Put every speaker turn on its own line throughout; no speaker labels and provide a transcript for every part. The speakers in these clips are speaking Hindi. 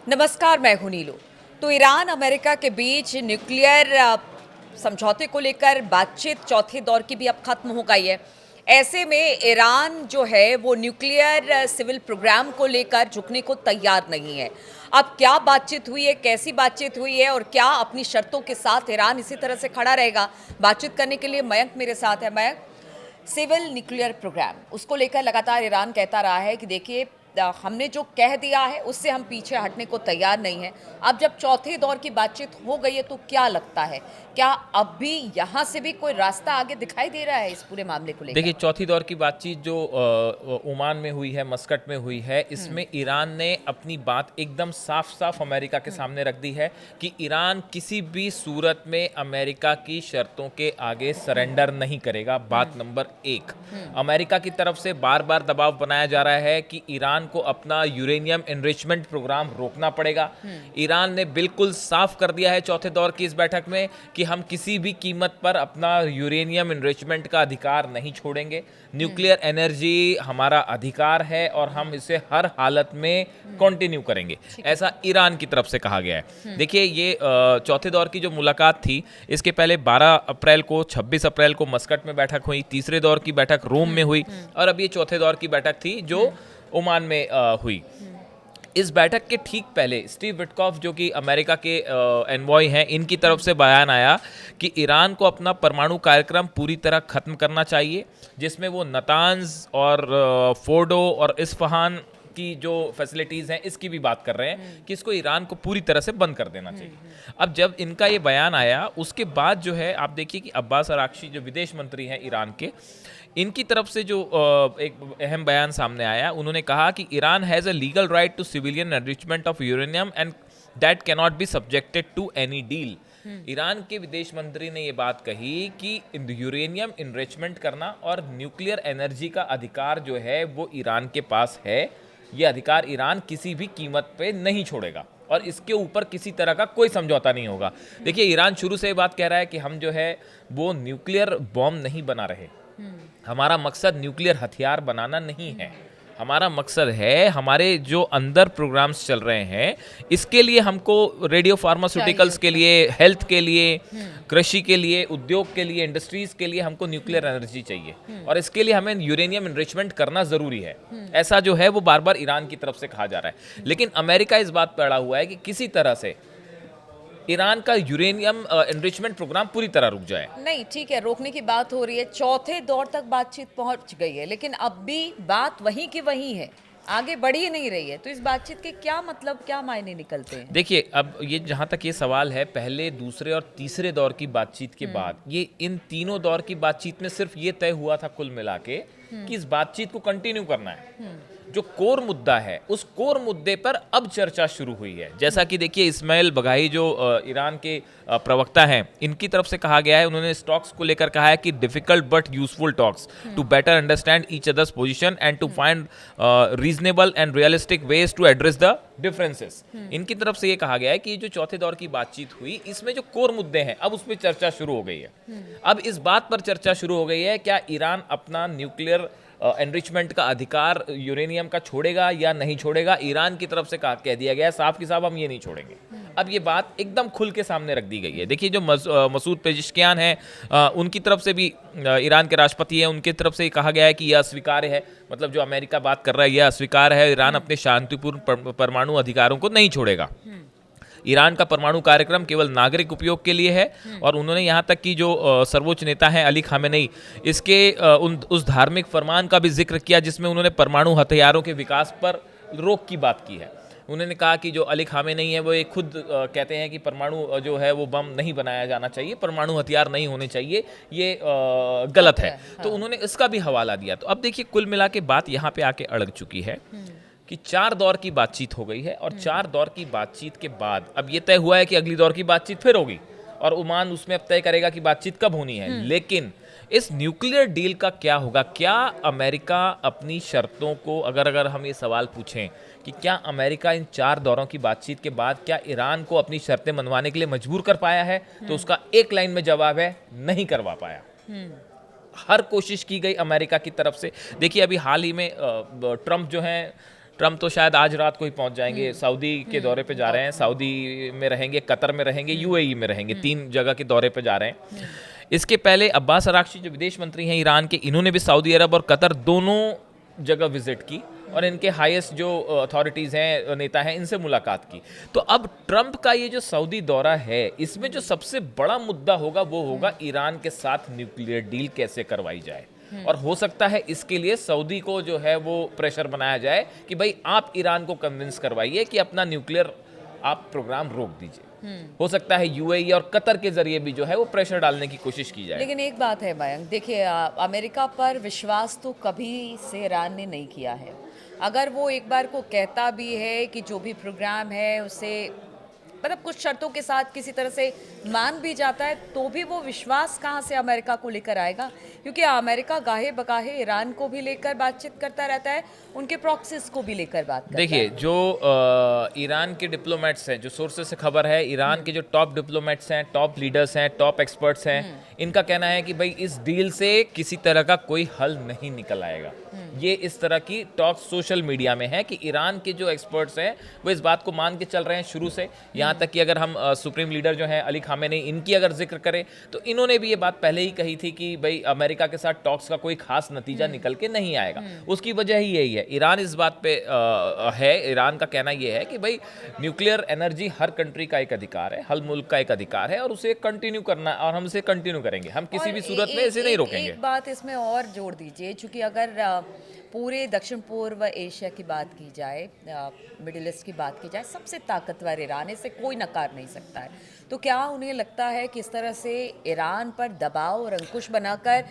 नमस्कार, मैं हूं नीलू। तो ईरान अमेरिका के बीच न्यूक्लियर समझौते को लेकर बातचीत चौथे दौर की भी अब खत्म हो गई है। ऐसे में ईरान जो है वो न्यूक्लियर सिविल प्रोग्राम को लेकर झुकने को तैयार नहीं है। अब क्या बातचीत हुई है, कैसी बातचीत हुई है और क्या अपनी शर्तों के साथ ईरान इसी तरह से खड़ा रहेगा? बातचीत करने के लिए मयंक मेरे साथ है। मयंक, सिविल न्यूक्लियर प्रोग्राम उसको लेकर लगातार ईरान कहता रहा है कि देखिए हमने जो कह दिया है उससे हम पीछे हटने को तैयार नहीं है। अब जब चौथे दौर की बातचीत हो गई है तो क्या लगता है, क्या अब भी यहाँ से भी कोई रास्ता आगे दिखाई दे रहा है इस पूरे मामले को लेकर?
देखिए, चौथी दौर की बातचीत जो ओमान में हुई है, मस्कट में हुई है, इसमें ईरान ने अपनी बात एकदम साफ साफ अमेरिका के सामने रख दी है कि ईरान किसी भी सूरत में अमेरिका की शर्तों के आगे सरेंडर नहीं करेगा। बात नंबर एक, अमेरिका की तरफ से बार बार दबाव बनाया जा रहा है कि ईरान को अपना यूरेनियम एनरिचमेंट प्रोग्राम रोकना पड़ेगा। ईरान ने बिल्कुल साफ कर दिया है चौथे दौर की इस बैठक में कि हम किसी भी कीमत पर अपना यूरेनियम एनरिचमेंट का अधिकार नहीं छोड़ेंगे। न्यूक्लियर एनर्जी हमारा अधिकार है और हम इसे हर हालत में कंटिन्यू करेंगे, ऐसा ईरान की तरफ से कहा गया है। देखिए, ये चौथे दौर की जो मुलाकात थी, इसके पहले 12 अप्रैल को, 26 अप्रैल को मस्कट में बैठक हुई, तीसरे दौर की बैठक रोम में हुई और अब ये चौथे दौर की बैठक थी जो ओमान में हुई। इस बैठक के ठीक पहले स्टीव विटकॉफ, जो कि अमेरिका के एनवॉय हैं, इनकी तरफ से बयान आया कि ईरान को अपना परमाणु कार्यक्रम पूरी तरह खत्म करना चाहिए, जिसमें वो नतांज और फोर्डो और इस्फहान की जो फैसिलिटीज़ हैं इसकी भी बात कर रहे हैं कि इसको ईरान को पूरी तरह से बंद कर देना चाहिए। अब जब इनका ये बयान आया उसके बाद जो है आप देखिए कि अब्बास अराक्ची जो विदेश मंत्री हैं ईरान के, इनकी तरफ से जो एक अहम बयान सामने आया, उन्होंने कहा कि Iran has a legal right to civilian enrichment of uranium and that cannot be subjected to any deal. Iran के विदेश मंत्री ने ये बात कही कि यूरेनियम इनरिचमेंट करना और न्यूक्लियर एनर्जी का अधिकार जो है वो ईरान के पास है। ये अधिकार ईरान किसी भी कीमत पे नहीं छोड़ेगा और इसके ऊपर किसी तरह का कोई समझौता नहीं होगा। देखिए, ईरान शुरू से ये बात कह रहा है कि हम जो है वो न्यूक्लियर बॉम्ब नहीं बना रहे, हमारा मकसद न्यूक्लियर हथियार बनाना नहीं है। हमारा मकसद है, हमारे जो अंदर प्रोग्राम्स चल रहे हैं इसके लिए हमको रेडियो फार्मास्यूटिकल्स के लिए, हेल्थ के लिए, कृषि के लिए, उद्योग के लिए, इंडस्ट्रीज के लिए हमको न्यूक्लियर एनर्जी चाहिए और इसके लिए हमें यूरेनियम एनरिचमेंट करना ज़रूरी है। ऐसा जो है वो बार बार ईरान की तरफ से कहा जा रहा है। लेकिन अमेरिका इस बात पर अड़ा हुआ है कि किसी तरह से ईरान का यूरेनियम एनरिचमेंट प्रोग्राम पूरी तरह रुक जाए।
नहीं, ठीक है, रोकने की बात हो रही है, चौथे दौर तक बातचीत पहुंच गई है, लेकिन अब भी बात वहीं की वहीं है, आगे बढ़ ही नहीं रही है। तो इस बातचीत के क्या मतलब, क्या मायने निकलते हैं?
देखिए, अब ये जहाँ तक ये सवाल है, पहले, दूसरे और तीसरे दौर की बातचीत के बाद ये इन तीनों दौर की बातचीत में सिर्फ ये तय हुआ था कुल मिला के कि इस बातचीत को कंटिन्यू करना है। जो कोर मुद्दा है उस कोर मुद्दे पर अब चर्चा शुरू हुई है। जैसा कि देखिए, इस्माइल बघाई जो ईरान के प्रवक्ता हैं, इनकी तरफ से कहा गया है, उन्होंने इस टॉक्स को लेकर कहा है कि difficult but useful talks to better understand each others position and to find reasonable and realistic ways to address the differences. इनकी तरफ से ये कहा गया है कि जो चौथे दौर की बातचीत हुई इसमें जो कोर मुद्दे हैं अब उस पर चर्चा शुरू हो गई है। अब इस बात पर चर्चा शुरू हो गई है, क्या ईरान अपना न्यूक्लियर एनरिचमेंट का अधिकार यूरेनियम का छोड़ेगा या नहीं छोड़ेगा। ईरान की तरफ से कह दिया गया साफ की साफ, हम ये नहीं छोड़ेंगे। अब ये बात एकदम खुल के सामने रख दी गई है। देखिए, जो मसूद पेजिशकियान हैं, उनकी तरफ से भी, ईरान के राष्ट्रपति हैं, उनकी तरफ से कहा गया है कि यह अस्वीकार्य है, मतलब जो अमेरिका बात कर रहा है यह अस्वीकार्य है, ईरान अपने शांतिपूर्ण परमाणु अधिकारों को नहीं छोड़ेगा। ईरान का परमाणु कार्यक्रम केवल नागरिक उपयोग के लिए है और उन्होंने यहाँ तक कि जो सर्वोच्च नेता हैं अली खामेनेई, इसके उस धार्मिक फरमान का भी जिक्र किया जिसमें उन्होंने परमाणु हथियारों के विकास पर रोक की बात की है। उन्होंने कहा कि जो अली खामेनेई है वो ये खुद कहते हैं कि परमाणु जो है वो बम नहीं बनाया जाना चाहिए, परमाणु हथियार नहीं होने चाहिए, ये गलत है। तो उन्होंने इसका भी हवाला दिया। तो अब देखिए, कुल मिला के बात यहाँ पे आके अड़क चुकी है कि 4 दौर की बातचीत हो गई है और 4 दौर की बातचीत के बाद अब ये तय हुआ है कि अगली दौर की बातचीत फिर होगी और ओमान उसमें अब तय करेगा कि बातचीत कब होनी है। लेकिन इस न्यूक्लियर डील का क्या होगा? क्या अमेरिका अपनी शर्तों को, अगर हम ये सवाल पूछें कि क्या अमेरिका इन 4 दौरों की बातचीत के बाद क्या ईरान को अपनी शर्तें मनवाने के लिए मजबूर कर पाया है, तो उसका एक लाइन में जवाब है, नहीं करवा पाया। हर कोशिश की गई अमेरिका की तरफ से। देखिए, अभी हाल ही में ट्रंप जो हैं ट्रम्प तो शायद आज रात को ही पहुंच जाएंगे, सऊदी के दौरे पे जा रहे हैं, सऊदी में रहेंगे, कतर में रहेंगे, यूएई में रहेंगे, 3 जगह के दौरे पे जा रहे हैं। इसके पहले अब्बास अराक्ची जो विदेश मंत्री हैं ईरान के, इन्होंने भी सऊदी अरब और कतर दोनों जगह विजिट की और इनके हाईएस्ट जो अथॉरिटीज़ हैं, नेता हैं, इनसे मुलाकात की। तो अब ट्रंप का ये जो सऊदी दौरा है, इसमें जो सबसे बड़ा मुद्दा होगा वो होगा ईरान के साथ न्यूक्लियर डील कैसे करवाई जाए। और हो सकता है इसके लिए सऊदी को जो है वो प्रेशर बनाया जाए कि भाई आप ईरान को कन्विंस करवाइए कि अपना न्यूक्लियर आप प्रोग्राम रोक दीजिए। हो सकता है यूएई और कतर के जरिए भी जो है वो प्रेशर डालने की कोशिश की जाए।
लेकिन एक बात है मयंक, देखिए अमेरिका पर विश्वास तो कभी से ईरान ने नहीं किया है। अगर वो एक बार को कहता भी है कि जो भी प्रोग्राम है उसे मतलब कुछ शर्तों के साथ किसी तरह से मान भी जाता है, तो भी वो विश्वास कहाँ से अमेरिका को लेकर आएगा? क्योंकि अमेरिका गाहे बगाहे ईरान को भी लेकर बातचीत करता रहता है, उनके प्रॉक्सीज को भी लेकर बात करता
देखिए,
है।
जो ईरान के डिप्लोमेट्स हैं, जो सोर्सेज से खबर है, ईरान के जो टॉप डिप्लोमेट्स हैं, टॉप लीडर्स हैं, टॉप एक्सपर्ट्स हैं, इनका कहना है कि भाई इस डील से किसी तरह का कोई हल नहीं निकल आएगा। ये इस तरह की टॉक सोशल मीडिया में है कि ईरान के जो एक्सपर्ट्स हैं वो इस बात को मान के चल रहे हैं शुरू से। यहाँ तक कि अगर हम सुप्रीम लीडर जो हैं अली खामेनी, इनकी अगर जिक्र करें तो इन्होंने भी ये बात पहले ही कही थी कि भाई अमेरिका के साथ टॉक्स का कोई खास नतीजा निकल के नहीं आएगा। उसकी वजह ही यही है, ईरान इस बात पे है, ईरान का कहना ये है कि भाई न्यूक्लियर एनर्जी हर कंट्री का एक अधिकार है, हर मुल्क का एक अधिकार है और उसे कंटिन्यू करना, और हम इसे कंटिन्यू करेंगे, हम किसी भी सूरत में इसे नहीं रोकेंगे।
एक बात इसमें और जोड़ दीजिए, चूंकि अगर पूरे दक्षिण पूर्व एशिया की बात की जाए, मिडिल ईस्ट की बात की जाए, सबसे ताकतवर ईरान है, इसे कोई नकार नहीं सकता है। तो क्या उन्हें लगता है कि इस तरह से ईरान पर दबाव और अंकुश बनाकर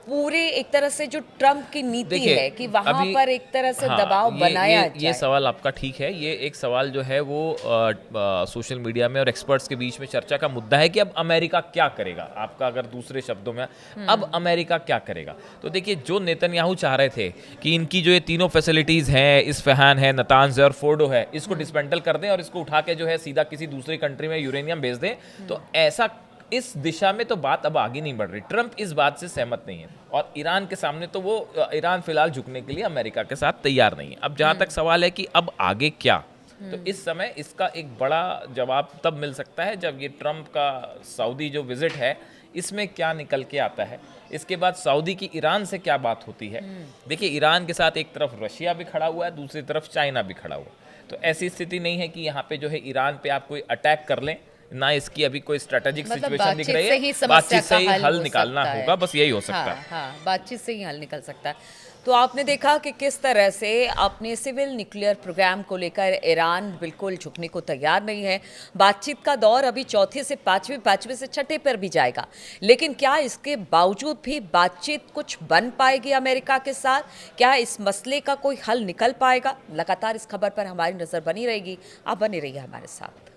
पूरे एक तरह से जो ट्रम्प की नीति है कि वहां पर एक तरह से दबाव बनाया जाए?
ये सवाल आपका ठीक है। ये एक सवाल जो है वो सोशल मीडिया में और एक्सपर्ट्स के बीच में चर्चा का मुद्दा है कि अब अमेरिका क्या करेगा। आपका अगर दूसरे शब्दों में अब अमेरिका क्या करेगा, तो देखिए, जो नेतन्याहू चाह रहे थे कि इनकी जो ये तीनों फैसिलिटीज़ हैं, इस्फहान है, नतांज है और फोर्डो है, इसको डिसमेंटल कर दें और इसको उठा के जो है सीधा किसी दूसरी कंट्री में यूरेनियम भेज दें, तो ऐसा इस दिशा में तो बात अब आगे नहीं बढ़ रही। ट्रंप इस बात से सहमत नहीं है और ईरान के सामने तो वो ईरान फिलहाल झुकने के लिए अमेरिका के साथ तैयार नहीं है। अब जहाँ तक सवाल है कि अब आगे क्या, तो इस समय इसका एक बड़ा जवाब तब मिल सकता है जब ये ट्रंप का सऊदी जो विजिट है इसमें क्या निकल के आता है। इसके बाद सऊदी की ईरान से क्या बात होती है। देखिए, ईरान के साथ एक तरफ रशिया भी खड़ा हुआ है, दूसरी तरफ चाइना भी खड़ा हुआ है। तो ऐसी स्थिति नहीं है कि यहाँ पे जो है ईरान पे आप कोई अटैक कर लें, ना इसकी अभी कोई स्ट्रेटेजिक सिचुएशन दिख रही है। बातचीत से ही हल निकालना होगा, बस यही हो सकता है।
हाँ, बातचीत से ही हल निकल सकता है। तो आपने देखा कि किस तरह से अपने सिविल न्यूक्लियर प्रोग्राम को लेकर ईरान बिल्कुल झुकने को तैयार नहीं है। बातचीत का दौर अभी चौथे से पांचवें, पांचवें से छठे पर भी जाएगा, लेकिन क्या इसके बावजूद भी बातचीत कुछ बन पाएगी अमेरिका के साथ? क्या इस मसले का कोई हल निकल पाएगा? लगातार इस खबर पर हमारी नजर बनी रहेगी। आप बने रहिए हमारे साथ।